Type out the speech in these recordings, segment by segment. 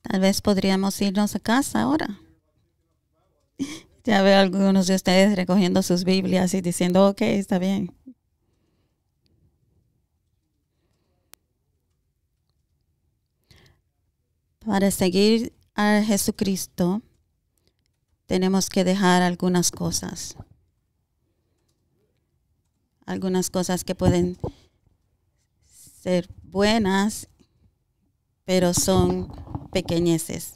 Tal vez podríamos irnos a casa ahora. Ya veo a algunos de ustedes recogiendo sus Biblias y diciendo, ok, está bien. Para seguir a Jesucristo, tenemos que dejar algunas cosas. Algunas cosas que pueden ser buenas, pero son pequeñeces.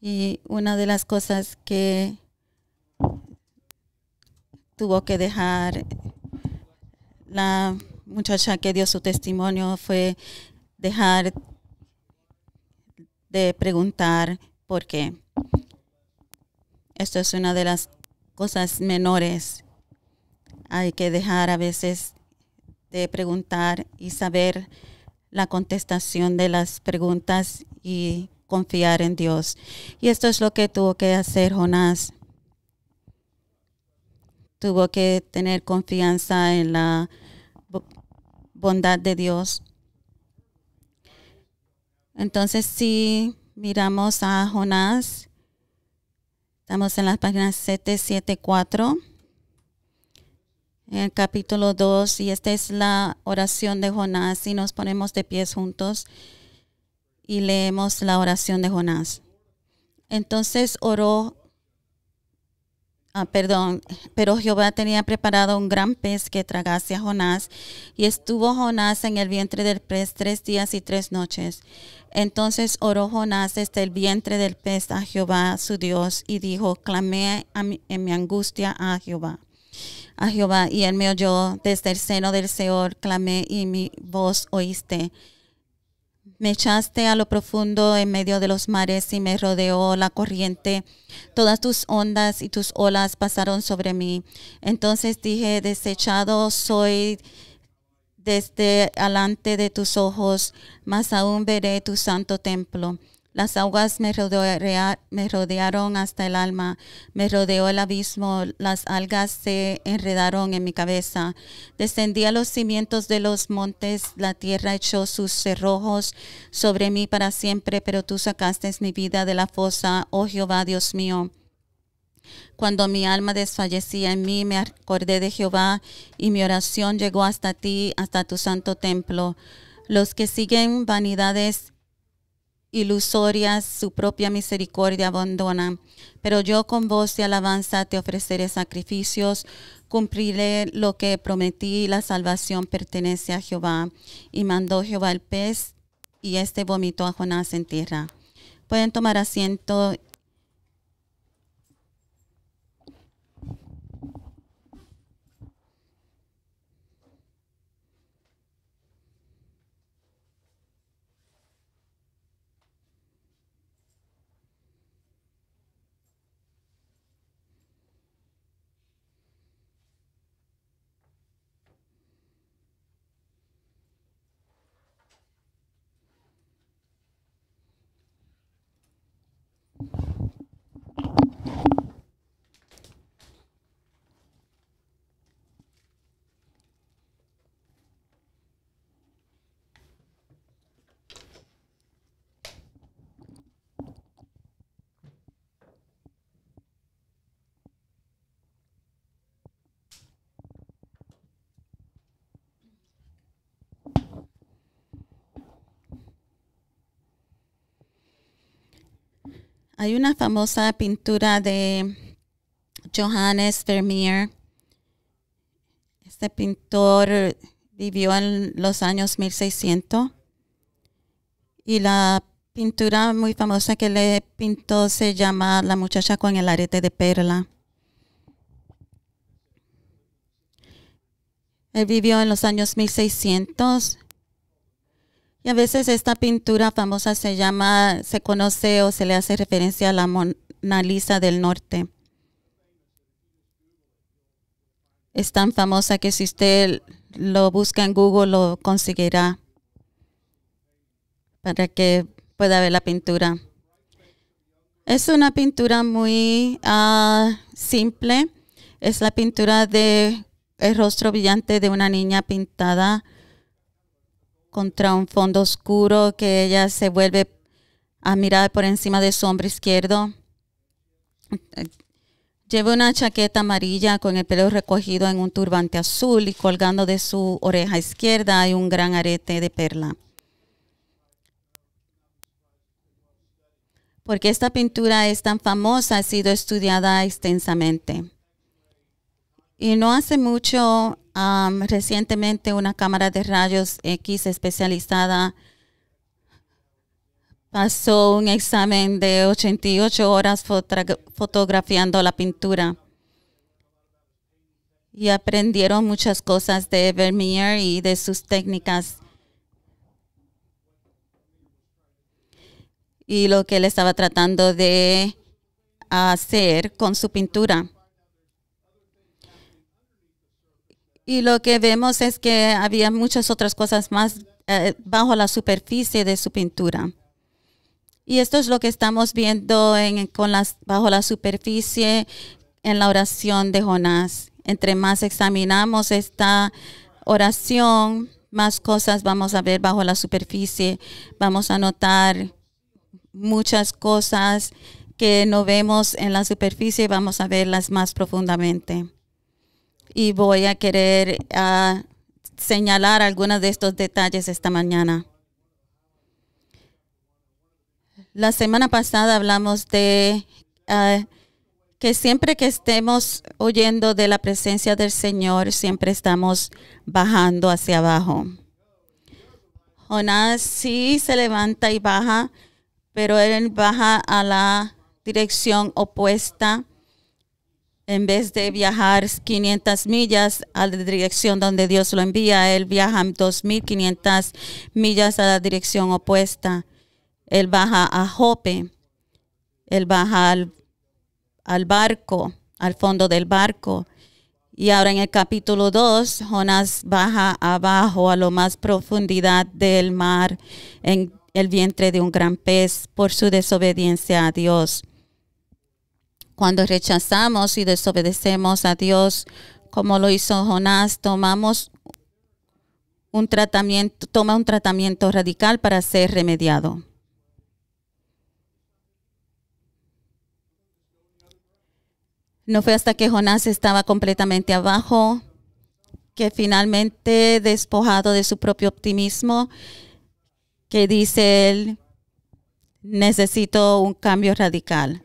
Y una de las cosas que tuvo que dejar la muchacha que dio su testimonio fue dejar de preguntar por qué. Esto es una de las cosas menores. Hay que dejar a veces de preguntar y saber la contestación de las preguntas y confiar en Dios. Y esto es lo que tuvo que hacer Jonás. Tuvo que tener confianza en la bondad de Dios. Entonces, si miramos a Jonás, estamos en las páginas 774, en el capítulo 2, y esta es la oración de Jonás, y nos ponemos de pies juntos y leemos la oración de Jonás. Entonces oró, pero Jehová tenía preparado un gran pez que tragase a Jonás, y estuvo Jonás en el vientre del pez 3 días y 3 noches. Entonces oró Jonás desde el vientre del pez a Jehová su Dios, y dijo, clamé en mi angustia a Jehová, y él me oyó. Desde el seno del Seol clamé, y mi voz oíste. Me echaste a lo profundo en medio de los mares, y me rodeó la corriente. Todas tus ondas y tus olas pasaron sobre mí. Entonces dije, desechado soy desde alante de tus ojos, mas aún veré tu santo templo. Las aguas me rodearon hasta el alma, me rodeó el abismo, las algas se enredaron en mi cabeza. Descendí a los cimientos de los montes, la tierra echó sus cerrojos sobre mí para siempre, pero tú sacaste mi vida de la fosa, oh Jehová, Dios mío. Cuando mi alma desfallecía en mí, me acordé de Jehová, y mi oración llegó hasta ti, hasta tu santo templo. Los que siguen vanidades ilusorias, su propia misericordia abandonan. Pero yo con voz de alabanza te ofreceré sacrificios, cumpliré lo que prometí, la salvación pertenece a Jehová. Y mandó Jehová el pez, y este vomitó a Jonás en tierra. Pueden tomar asiento. Hay una famosa pintura de Johannes Vermeer. Este pintor vivió en los años 1600, y la pintura muy famosa que le pintó se llama La muchacha con el arete de perla. Él vivió en los años 1600. Y a veces esta pintura famosa se conoce o se le hace referencia a la Mona Lisa del Norte. Es tan famosa que si usted lo busca en Google lo conseguirá para que pueda ver la pintura. Es una pintura muy simple. Es la pintura de el rostro brillante de una niña pintada contra un fondo oscuro que ella se vuelve a mirar por encima de su hombro izquierdo. Lleva una chaqueta amarilla con el pelo recogido en un turbante azul y colgando de su oreja izquierda hay un gran arete de perla. Porque esta pintura es tan famosa, ha sido estudiada extensamente. Y no hace mucho, recientemente una cámara de rayos X especializada pasó un examen de 88 horas fotografiando la pintura. Y aprendieron muchas cosas de Vermeer y de sus técnicas. Y lo que él estaba tratando de hacer con su pintura. Y lo que vemos es que había muchas otras cosas más bajo la superficie de su pintura. Y esto es lo que estamos viendo bajo la superficie en la oración de Jonás. Entre más examinamos esta oración, más cosas vamos a ver bajo la superficie. Vamos a notar muchas cosas que no vemos en la superficie, vamos a verlas más profundamente. Y voy a querer señalar algunos de estos detalles esta mañana. La semana pasada hablamos de que siempre que estemos oyendo de la presencia del Señor, siempre estamos bajando hacia abajo. Jonás sí se levanta y baja, pero él baja a la dirección opuesta. En vez de viajar 500 millas a la dirección donde Dios lo envía, él viaja 2.500 millas a la dirección opuesta. Él baja a Jope. Él baja al barco, al fondo del barco. Y ahora en el capítulo 2, Jonás baja abajo a lo más profundidad del mar, en el vientre de un gran pez, por su desobediencia a Dios. Cuando rechazamos y desobedecemos a Dios, como lo hizo Jonás, toma un tratamiento radical para ser remediado. No fue hasta que Jonás estaba completamente abajo, que finalmente, despojado de su propio optimismo, que dice él, necesito un cambio radical,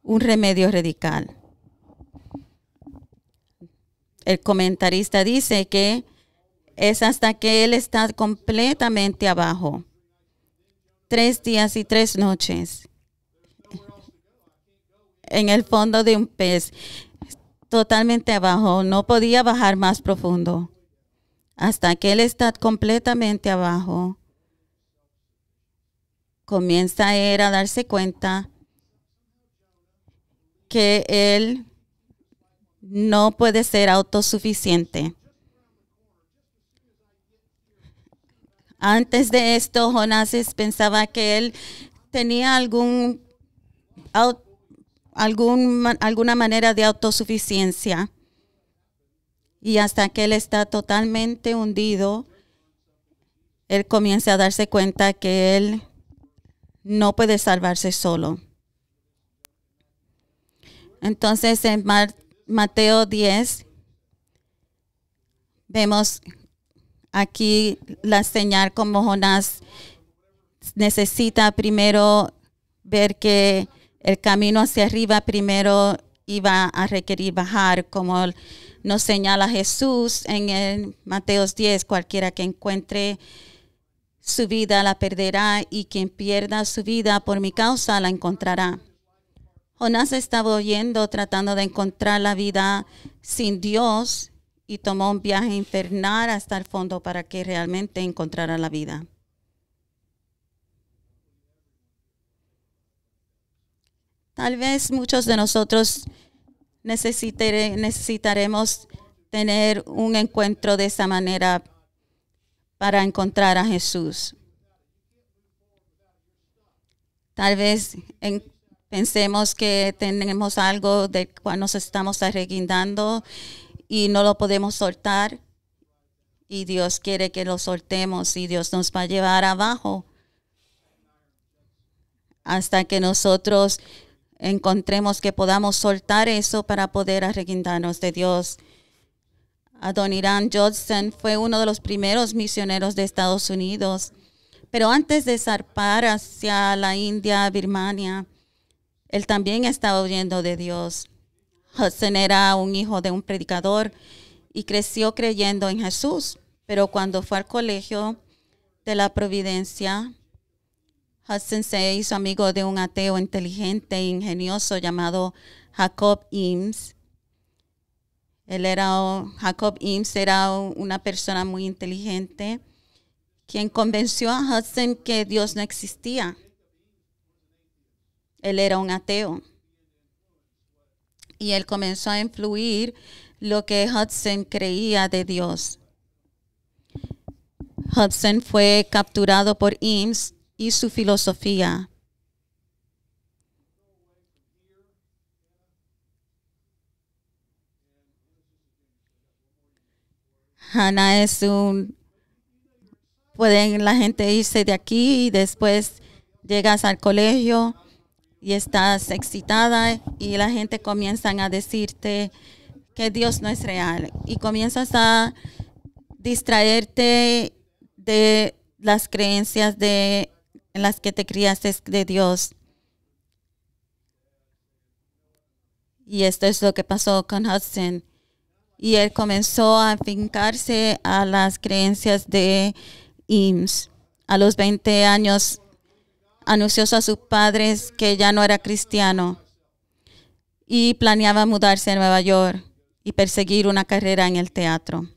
un remedio radical. El comentarista dice que es hasta que él está completamente abajo, 3 días y 3 noches, en el fondo de un pez, totalmente abajo, no podía bajar más profundo. Hasta que él está completamente abajo, comienza él a darse cuenta que él no puede ser autosuficiente. Antes de esto, Jonás pensaba que él tenía alguna manera de autosuficiencia. Y hasta que él está totalmente hundido, él comienza a darse cuenta que él no puede salvarse solo. Entonces en Mateo 10 vemos aquí la señal como Jonás necesita primero ver que el camino hacia arriba primero iba a requerir bajar, como nos señala Jesús en el Mateo 10, cualquiera que encuentre su vida la perderá y quien pierda su vida por mi causa la encontrará. Jonás estaba huyendo, tratando de encontrar la vida sin Dios y tomó un viaje infernal hasta el fondo para que realmente encontrara la vida. Tal vez muchos de nosotros necesitaremos tener un encuentro de esa manera para encontrar a Jesús. Tal vez pensemos que tenemos algo del cual nos estamos arreguindando y no lo podemos soltar. Y Dios quiere que lo soltemos y Dios nos va a llevar abajo hasta que nosotros encontremos que podamos soltar eso para poder arreguindarnos de Dios. Adoniram Judson fue uno de los primeros misioneros de Estados Unidos, pero antes de zarpar hacia la India, Birmania, él también estaba huyendo de Dios. Hudson era un hijo de un predicador y creció creyendo en Jesús, pero cuando fue al colegio de la Providencia, Hudson se hizo amigo de un ateo inteligente e ingenioso llamado Jacob Eames. Jacob Eames era una persona muy inteligente, quien convenció a Hudson que Dios no existía. Él era un ateo. Y él comenzó a influir lo que Hudson creía de Dios. Hudson fue capturado por Eames y su filosofía. Hannah pueden la gente irse de aquí y después llegas al colegio y estás excitada y la gente comienza a decirte que Dios no es real y comienzas a distraerte de las creencias en las que te criaste de Dios. Y esto es lo que pasó con Hudson. Y él comenzó a afincarse a las creencias de Eames. A los 20 años anunció a sus padres que ya no era cristiano y planeaba mudarse a Nueva York y perseguir una carrera en el teatro.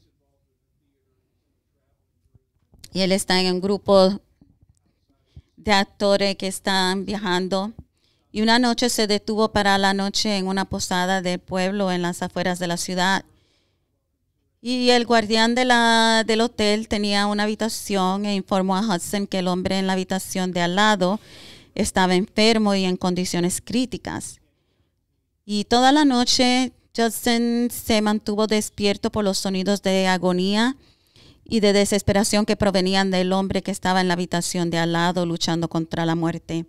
Y él está en un grupo de actores que están viajando. Y una noche se detuvo para la noche en una posada del pueblo en las afueras de la ciudad. Y el guardián del hotel tenía una habitación e informó a Hudson que el hombre en la habitación de al lado estaba enfermo y en condiciones críticas. Y toda la noche Hudson se mantuvo despierto por los sonidos de agonía y de desesperación que provenían del hombre que estaba en la habitación de al lado luchando contra la muerte.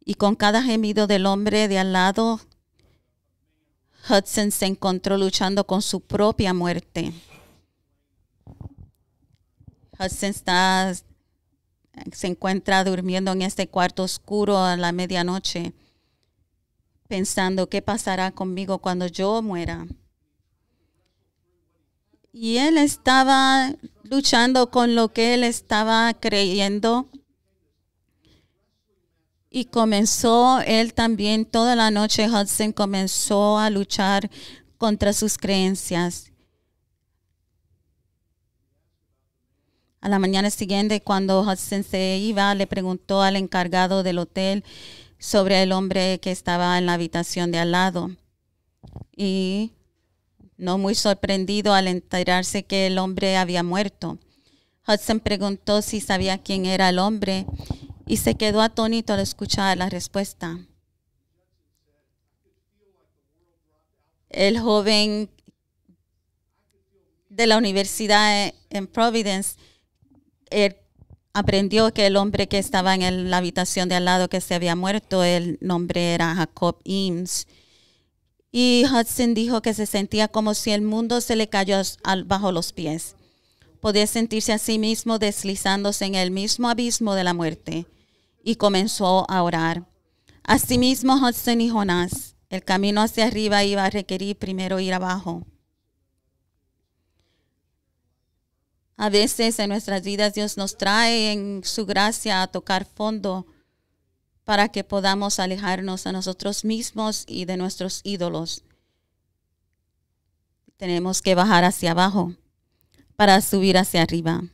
Y con cada gemido del hombre de al lado, Hudson se encontró luchando con su propia muerte. Hudson se encuentra durmiendo en este cuarto oscuro a la medianoche, pensando qué pasará conmigo cuando yo muera. Y él estaba luchando con lo que él estaba creyendo. Y comenzó él también, toda la noche Hudson comenzó a luchar contra sus creencias. A la mañana siguiente, cuando Hudson se iba, le preguntó al encargado del hotel sobre el hombre que estaba en la habitación de al lado. Y no muy sorprendido al enterarse que el hombre había muerto, Hudson preguntó si sabía quién era el hombre y se quedó atónito al escuchar la respuesta. El joven de la universidad en Providence aprendió que el hombre que estaba en la habitación de al lado que se había muerto, el nombre era Jacob Eames. Y Hudson dijo que se sentía como si el mundo se le cayó bajo los pies. Podía sentirse a sí mismo deslizándose en el mismo abismo de la muerte. Y comenzó a orar. Asimismo, Hudson y Jonás, el camino hacia arriba iba a requerir primero ir abajo. A veces en nuestras vidas Dios nos trae en su gracia a tocar fondo para que podamos alejarnos a nosotros mismos y de nuestros ídolos. Tenemos que bajar hacia abajo para subir hacia arriba.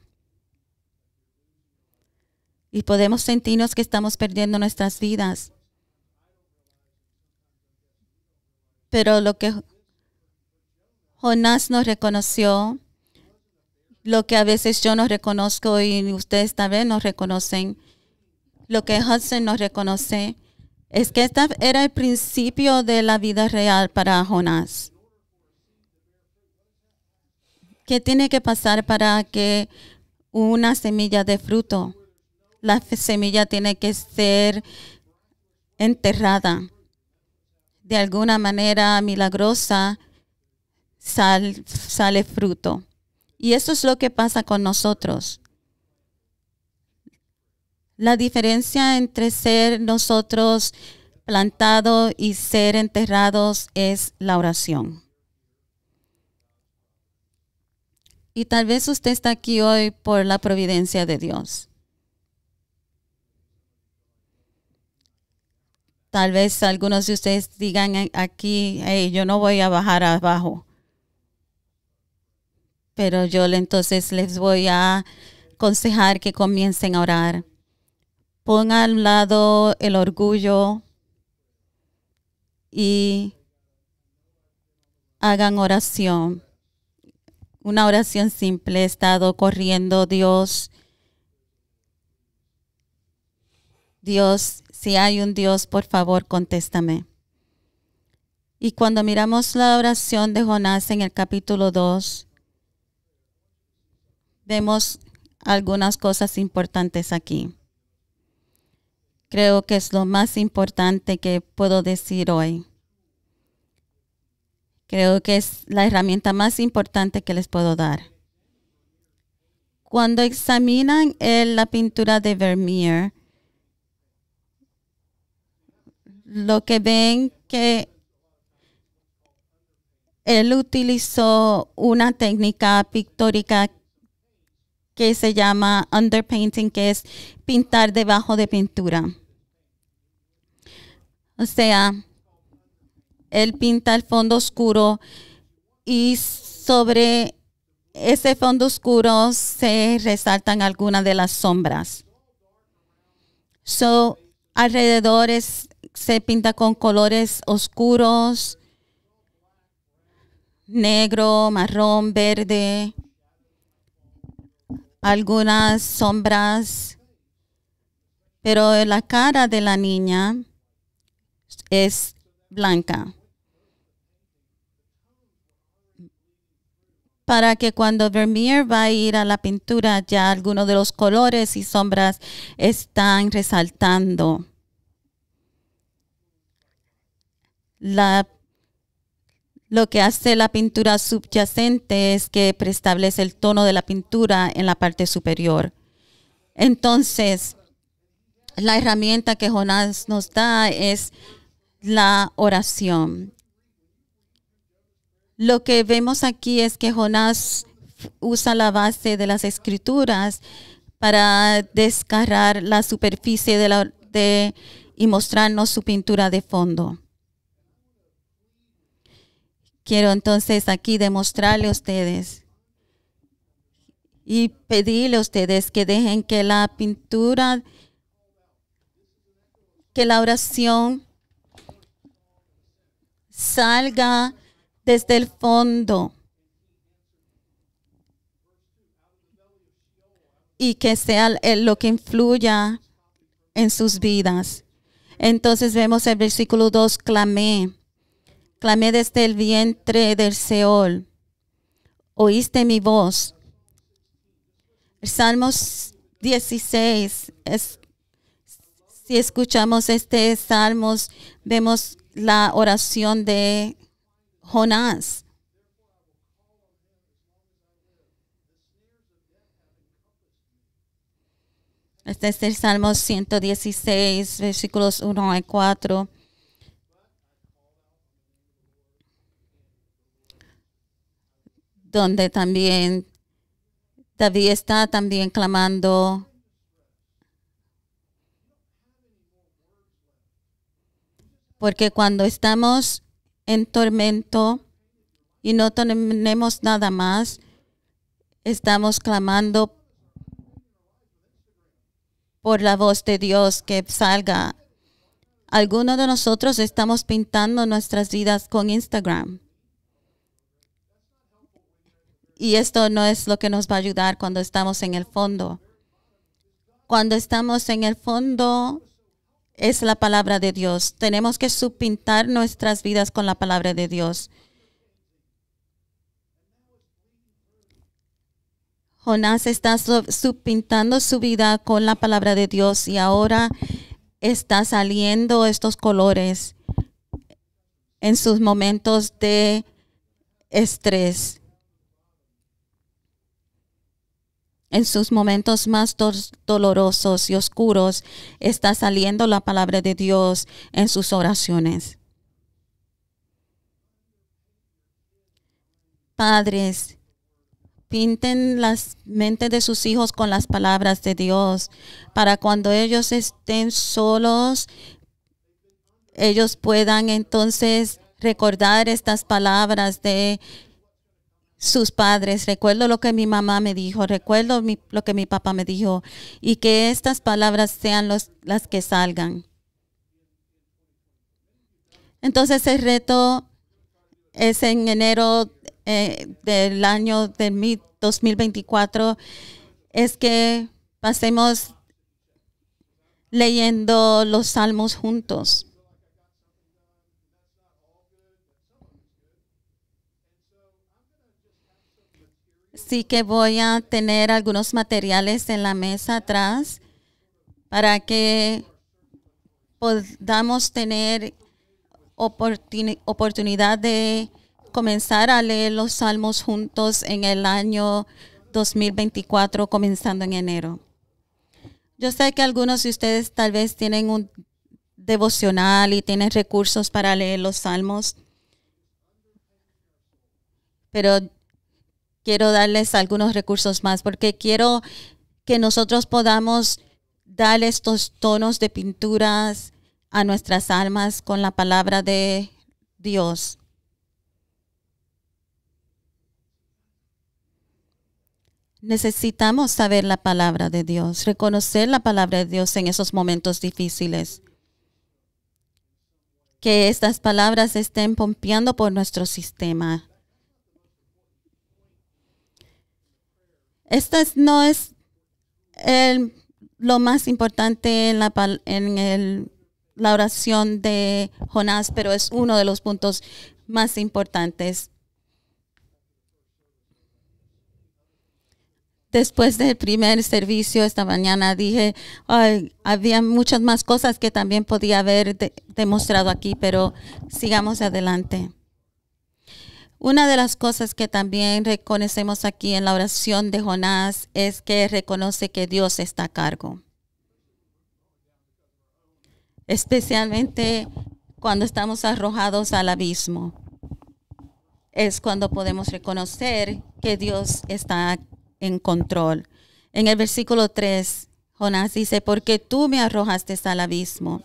Y podemos sentirnos que estamos perdiendo nuestras vidas. Pero lo que Jonás nos reconoció, lo que a veces yo no reconozco y ustedes tal vez no reconocen, lo que Hudson nos reconoce, es que este era el principio de la vida real para Jonás. ¿Qué tiene que pasar para que una semilla dé fruto? La semilla tiene que ser enterrada. De alguna manera milagrosa sale fruto. Y eso es lo que pasa con nosotros. La diferencia entre ser nosotros plantados y ser enterrados es la oración. Y tal vez usted está aquí hoy por la providencia de Dios. Tal vez algunos de ustedes digan aquí, hey, yo no voy a bajar abajo. Pero yo entonces les voy a aconsejar que comiencen a orar. Pongan a un lado el orgullo y hagan oración. Una oración simple. He estado corriendo, Dios, si hay un Dios, por favor, contéstame. Y cuando miramos la oración de Jonás en el capítulo 2, vemos algunas cosas importantes aquí. Creo que es lo más importante que puedo decir hoy. Creo que es la herramienta más importante que les puedo dar. Cuando examinan la pintura de Vermeer, lo que ven que él utilizó una técnica pictórica que se llama underpainting, que es pintar debajo de pintura. O sea, él pinta el fondo oscuro y sobre ese fondo oscuro se resaltan algunas de las sombras. Alrededor se pinta con colores oscuros, negro, marrón, verde, algunas sombras, pero la cara de la niña es blanca. Para que cuando Vermeer va a ir a la pintura, ya algunos de los colores y sombras están resaltando. Lo que hace la pintura subyacente es que preestablece el tono de la pintura en la parte superior. Entonces, la herramienta que Jonás nos da es la oración. Lo que vemos aquí es que Jonás usa la base de las escrituras para descargar la superficie y mostrarnos su pintura de fondo. Quiero entonces aquí demostrarle a ustedes y pedirle a ustedes que dejen que la pintura, que la oración salga desde el fondo y que sea lo que influya en sus vidas. Entonces vemos el versículo 2, clamé desde el vientre del Seol, oíste mi voz. El Salmos 16, si escuchamos este Salmos, vemos la oración de Jonás. Este es el Salmo 116, versículos 1 a 4. Donde también David está también clamando. Porque cuando estamos en tormento y no tenemos nada más, estamos clamando por la voz de Dios que salga. Algunos de nosotros estamos pintando nuestras vidas con Instagram. Y esto no es lo que nos va a ayudar cuando estamos en el fondo. Cuando estamos en el fondo es la palabra de Dios. Tenemos que subpintar nuestras vidas con la palabra de Dios. Jonás está pintando su vida con la palabra de Dios y ahora está saliendo estos colores en sus momentos de estrés. En sus momentos más dolorosos y oscuros está saliendo la palabra de Dios en sus oraciones. Padres, pinten las mentes de sus hijos con las palabras de Dios para cuando ellos estén solos, ellos puedan entonces recordar estas palabras de sus padres. Recuerdo lo que mi mamá me dijo, recuerdo lo que mi papá me dijo, y que estas palabras sean las que salgan. Entonces el reto es en enero del año 2024, es que pasemos leyendo los salmos juntos. Sí que voy a tener algunos materiales en la mesa atrás para que podamos tener oportunidad de comenzar a leer los salmos juntos en el año 2024, comenzando en enero. Yo sé que algunos de ustedes tal vez tienen un devocional y tienen recursos para leer los salmos, pero quiero darles algunos recursos más porque quiero que nosotros podamos dar estos tonos de pinturas a nuestras almas con la palabra de Dios. Necesitamos saber la palabra de Dios, reconocer la palabra de Dios en esos momentos difíciles. Que estas palabras estén pompeando por nuestro sistema. Esta no es lo más importante en la oración de Jonás, pero es uno de los puntos más importantes. Después del primer servicio esta mañana dije, había muchas más cosas que también podía haber demostrado aquí, pero sigamos adelante. Una de las cosas que también reconocemos aquí en la oración de Jonás es que reconoce que Dios está a cargo. Especialmente cuando estamos arrojados al abismo. Es cuando podemos reconocer que Dios está en control. En el versículo 3, Jonás dice, porque tú me arrojaste al abismo.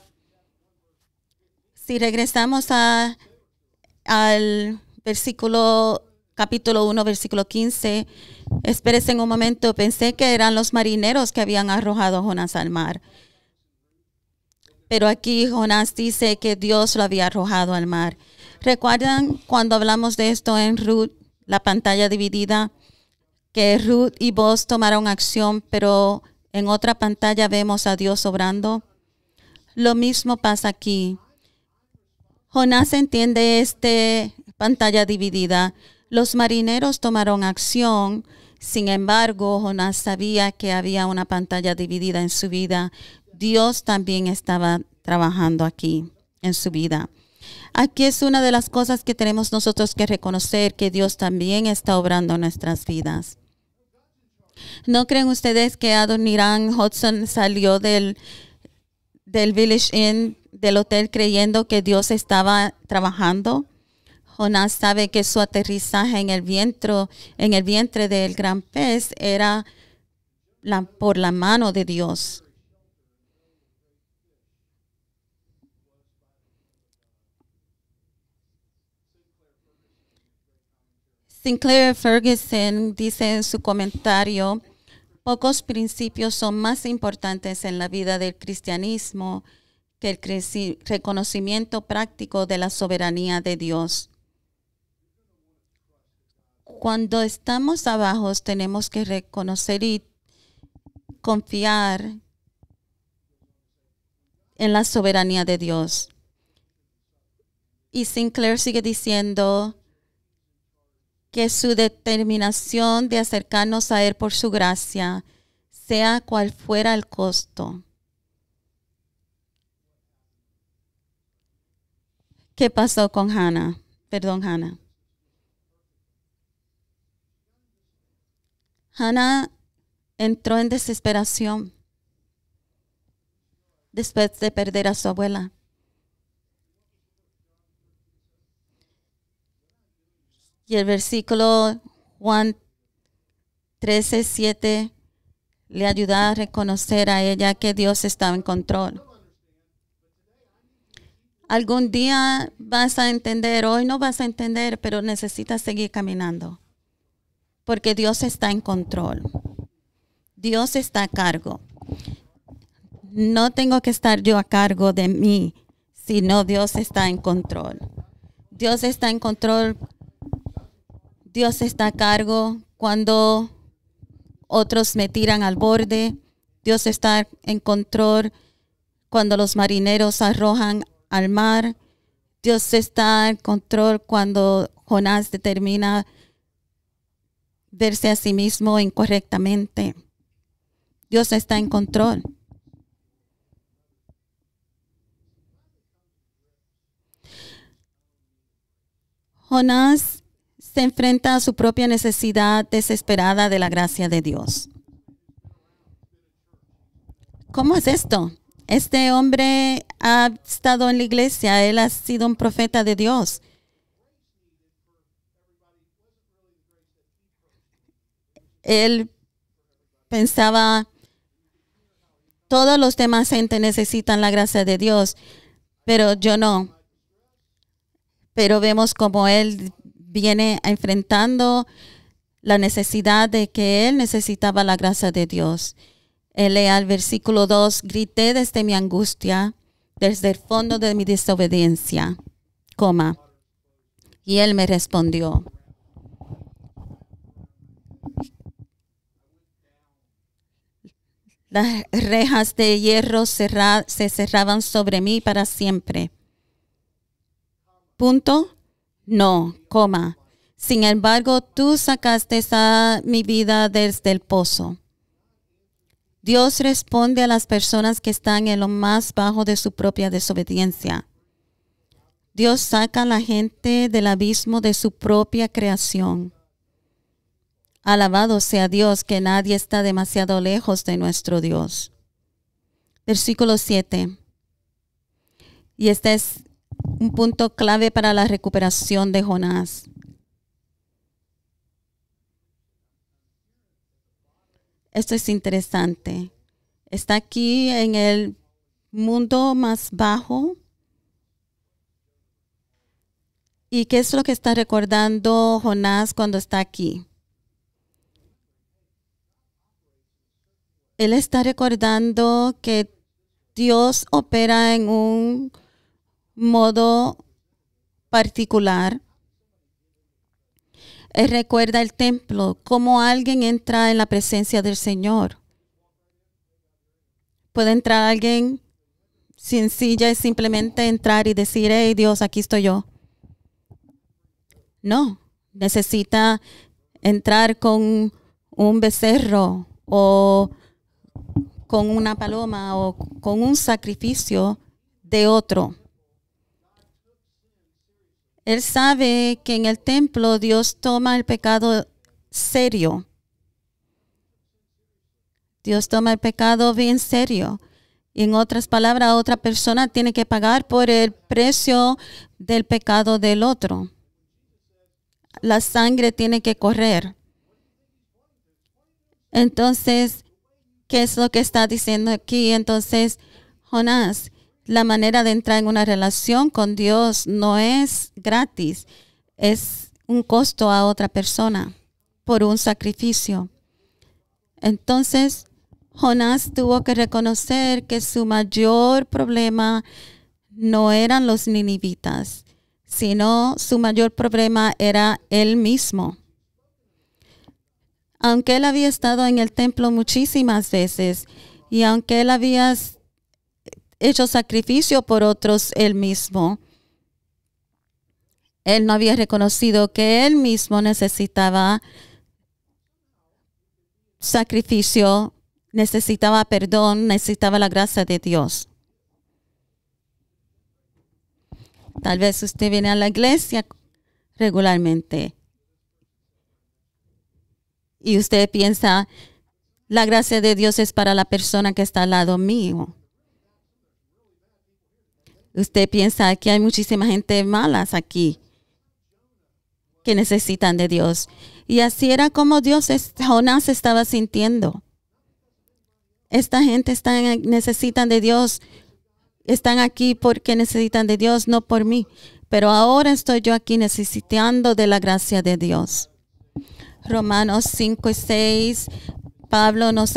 Si regresamos al capítulo 1, versículo 15, espérese un momento, pensé que eran los marineros que habían arrojado a Jonás al mar. Pero aquí Jonás dice que Dios lo había arrojado al mar. ¿Recuerdan cuando hablamos de esto en Ruth, la pantalla dividida? Que Ruth y Boaz tomaron acción, pero en otra pantalla vemos a Dios obrando. Lo mismo pasa aquí. Jonás entiende esta pantalla dividida. Los marineros tomaron acción, sin embargo, Jonás sabía que había una pantalla dividida en su vida. Dios también estaba trabajando aquí en su vida. Aquí es una de las cosas que tenemos nosotros que reconocer, que Dios también está obrando en nuestras vidas. ¿No creen ustedes que Adoniram Hudson salió del Village Inn, del hotel, creyendo que Dios estaba trabajando? Jonás sabe que su aterrizaje en el vientre del gran pez era por la mano de Dios. Sinclair Ferguson dice en su comentario, pocos principios son más importantes en la vida del cristianismo que el reconocimiento práctico de la soberanía de Dios. Cuando estamos abajo, tenemos que reconocer y confiar en la soberanía de Dios. Y Sinclair sigue diciendo, que su determinación de acercarnos a Él por su gracia, sea cual fuera el costo. ¿Qué pasó con Hannah? Perdón, Hannah. Hannah entró en desesperación después de perder a su abuela. Y el versículo Juan 13:7 le ayuda a reconocer a ella que Dios estaba en control. Algún día vas a entender, hoy no vas a entender, pero necesitas seguir caminando. Porque Dios está en control. Dios está a cargo. No tengo que estar yo a cargo de mí, sino Dios está en control. Dios está en control. Dios está a cargo cuando otros me tiran al borde. Dios está en control cuando los marineros arrojan al mar. Dios está en control cuando Jonás determina verse a sí mismo incorrectamente. Dios está en control. Jonás se enfrenta a su propia necesidad desesperada de la gracia de Dios. ¿Cómo es esto? Este hombre ha estado en la iglesia, él ha sido un profeta de Dios. Él pensaba, todos los demás gente necesitan la gracia de Dios, pero yo no. Pero vemos como él viene enfrentando la necesidad de que él necesitaba la gracia de Dios. Él lee al versículo 2, grité desde mi angustia, desde el fondo de mi desobediencia, coma, y él me respondió. Las rejas de hierro se cerraban sobre mí para siempre. Punto. No, coma. Sin embargo, tú sacaste a mi vida desde el pozo. Dios responde a las personas que están en lo más bajo de su propia desobediencia. Dios saca a la gente del abismo de su propia creación. Alabado sea Dios, que nadie está demasiado lejos de nuestro Dios. Versículo 7. Y este es un punto clave para la recuperación de Jonás. Esto es interesante. Está aquí en el mundo más bajo. ¿Y qué es lo que está recordando Jonás cuando está aquí? Él está recordando que Dios opera en un modo particular. Él recuerda el templo, cómo alguien entra en la presencia del Señor. Puede entrar alguien sencilla y simplemente entrar y decir, hey Dios, aquí estoy yo. No, necesita entrar con un becerro o con una paloma o con un sacrificio de otro. Él sabe que en el templo Dios toma el pecado serio. Dios toma el pecado bien serio. Y en otras palabras, otra persona tiene que pagar por el precio del pecado del otro. La sangre tiene que correr. Entonces, ¿qué es lo que está diciendo aquí? Entonces, Jonás, la manera de entrar en una relación con Dios no es gratis, es un costo a otra persona por un sacrificio. Entonces, Jonás tuvo que reconocer que su mayor problema no eran los ninivitas, sino su mayor problema era él mismo. Aunque él había estado en el templo muchísimas veces y aunque él había hecho sacrificio por otros él mismo, Él no había reconocido que él mismo necesitaba sacrificio, necesitaba perdón, necesitaba la gracia de Dios. Tal vez usted viene a la iglesia regularmente y usted piensa, la gracia de Dios es para la persona que está al lado mío. Usted piensa que hay muchísima gente malas aquí que necesitan de Dios. Y así era como Jonás estaba sintiendo. Esta gente necesitan de Dios. Están aquí porque necesitan de Dios, no por mí. Pero ahora estoy yo aquí necesitando de la gracia de Dios. Romanos 5 y 6, Pablo nos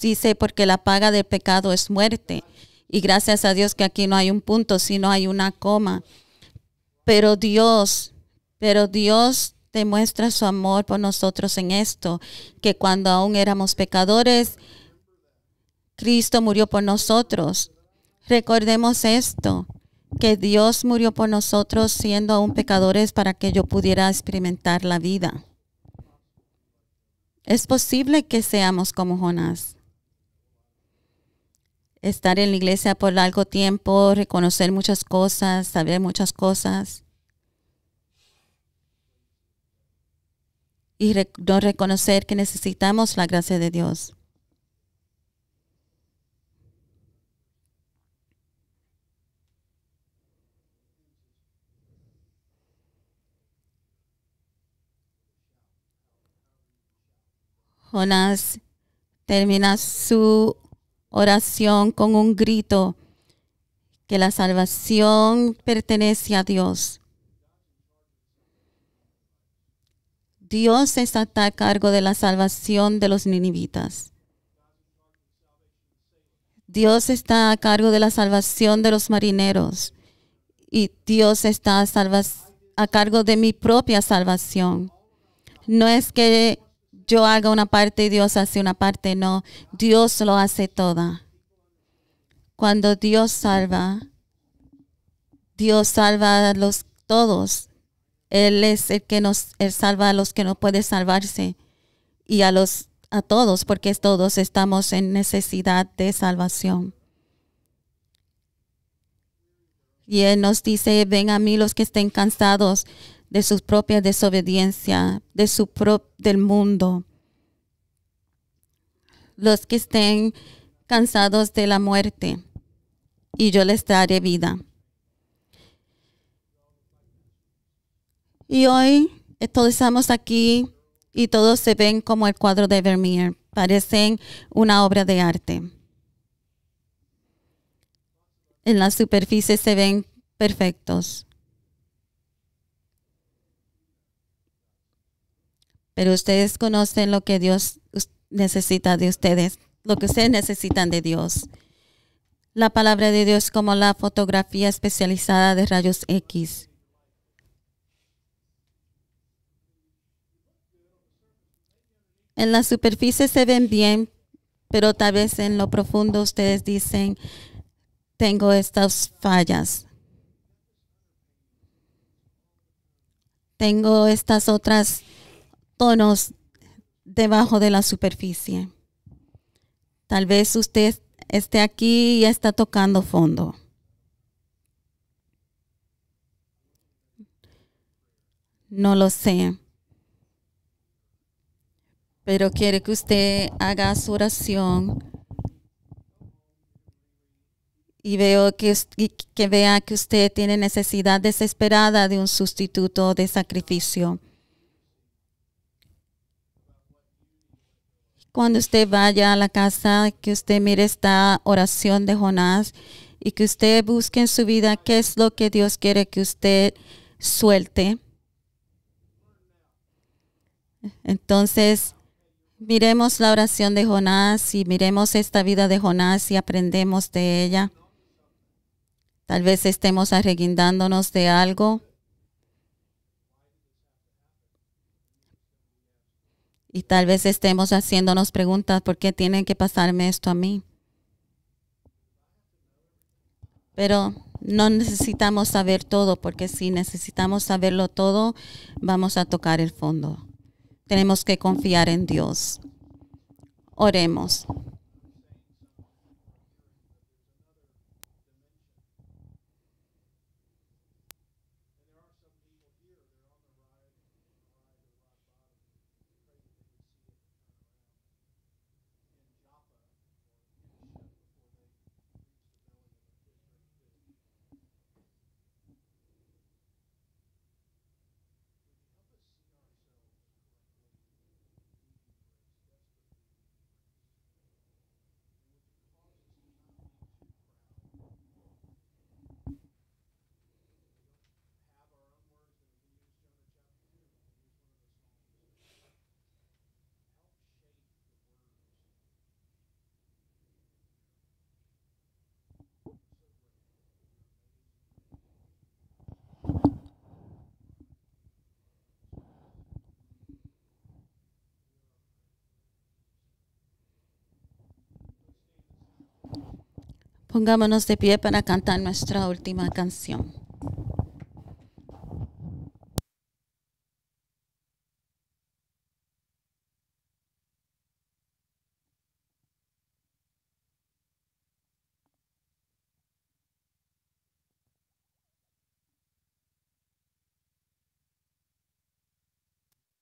dice porque la paga del pecado es muerte. Y gracias a Dios que aquí no hay un punto, sino hay una coma. Pero Dios demuestra su amor por nosotros en esto, que cuando aún éramos pecadores, Cristo murió por nosotros. Recordemos esto, que Dios murió por nosotros siendo aún pecadores para que yo pudiera experimentar la vida. Es posible que seamos como Jonás. Estar en la iglesia por largo tiempo, reconocer muchas cosas, saber muchas cosas. Y no reconocer que necesitamos la gracia de Dios. Jonás termina su oración con un grito que la salvación pertenece a Dios. Dios está a cargo de la salvación de los ninivitas. Dios está a cargo de la salvación de los marineros. Y Dios está a cargo de mi propia salvación. No es que yo haga una parte y Dios hace una parte, no. Dios lo hace toda. Cuando Dios salva a los todos. Él es el que Él salva a los que no pueden salvarse y a todos, porque todos estamos en necesidad de salvación. Y Él nos dice, ven a mí los que estén cansados de su propia desobediencia, del mundo. Los que estén cansados de la muerte, y yo les daré vida. Y hoy todos estamos aquí y todos se ven como el cuadro de Vermeer. Parecen una obra de arte. En la superficie se ven perfectos. Pero ustedes conocen lo que Dios necesita de ustedes, lo que ustedes necesitan de Dios. La palabra de Dios como la fotografía especializada de rayos X. En la superficie se ven bien, pero tal vez en lo profundo ustedes dicen, tengo estas fallas. Tengo estas otras tonos debajo de la superficie. Tal vez usted esté aquí y está tocando fondo. No lo sé. Pero quiero que usted haga su oración y vea que usted tiene necesidad desesperada de un sustituto de sacrificio. Cuando usted vaya a la casa, que usted mire esta oración de Jonás y que usted busque en su vida qué es lo que Dios quiere que usted suelte. Entonces, miremos la oración de Jonás y miremos esta vida de Jonás y aprendemos de ella. Tal vez estemos arreguindándonos de algo. Y tal vez estemos haciéndonos preguntas, ¿por qué tiene que pasarme esto a mí? Pero No necesitamos saber todo, porque si necesitamos saberlo todo, vamos a tocar el fondo. Tenemos que confiar en Dios. Oremos. Pongámonos de pie para cantar nuestra última canción.